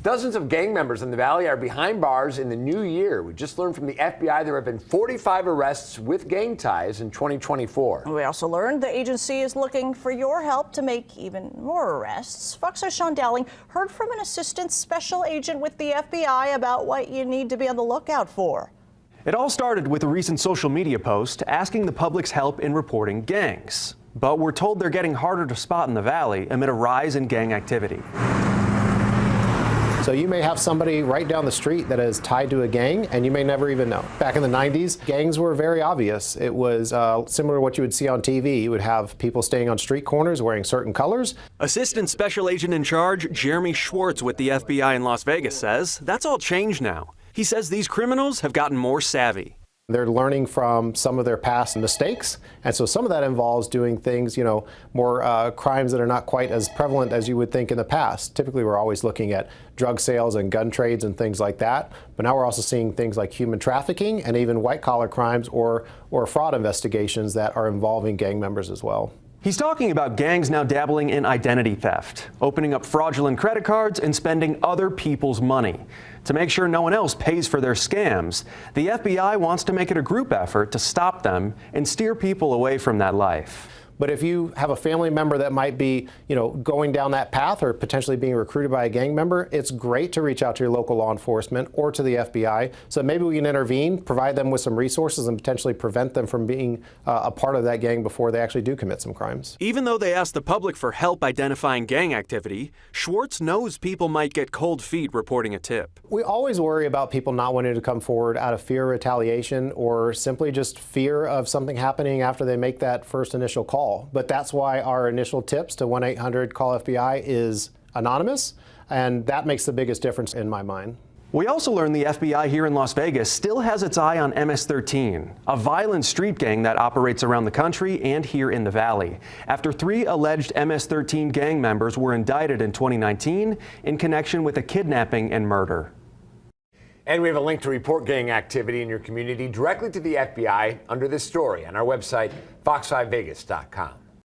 Dozens of gang members in the Valley are behind bars in the new year. We just learned from the FBI there have been 45 arrests with gang ties in 2024. We also learned the agency is looking for your help to make even more arrests. Fox 5's Sean Dowling heard from an assistant special agent with the FBI about what you need to be on the lookout for. It all started with a recent social media post asking the public's help in reporting gangs. But we're told they're getting harder to spot in the Valley amid a rise in gang activity. So you may have somebody right down the street that is tied to a gang, and you may never even know. Back in the 90s, gangs were very obvious. It was similar to what you would see on TV. You would have people staying on street corners wearing certain colors. Assistant Special Agent in Charge Jeremy Schwartz with the FBI in Las Vegas says that's all changed now. He says these criminals have gotten more savvy. They're learning from some of their past mistakes, and so some of that involves doing things, more crimes that are not quite as prevalent as you would think in the past. Typically, we're always looking at drug sales and gun trades and things like that, but now we're also seeing things like human trafficking and even white-collar crimes or fraud investigations that are involving gang members as well. He's talking about gangs now dabbling in identity theft, opening up fraudulent credit cards and spending other people's money. To make sure no one else pays for their scams, the FBI wants to make it a group effort to stop them and steer people away from that life. But if you have a family member that might be, going down that path or potentially being recruited by a gang member, it's great to reach out to your local law enforcement or to the FBI. So maybe we can intervene, provide them with some resources, and potentially prevent them from being a part of that gang before they actually do commit some crimes. Even though they asked the public for help identifying gang activity, Schwartz knows people might get cold feet reporting a tip. We always worry about people not wanting to come forward out of fear of retaliation or simply just fear of something happening after they make that first initial call. But that's why our initial tips to 1-800-CALL-FBI is anonymous, and that makes the biggest difference in my mind. We also learned the FBI here in Las Vegas still has its eye on MS-13, a violent street gang that operates around the country and here in the Valley, after 3 alleged MS-13 gang members were indicted in 2019 in connection with a kidnapping and murder. And we have a link to report gang activity in your community directly to the FBI under this story on our website, fox5vegas.com.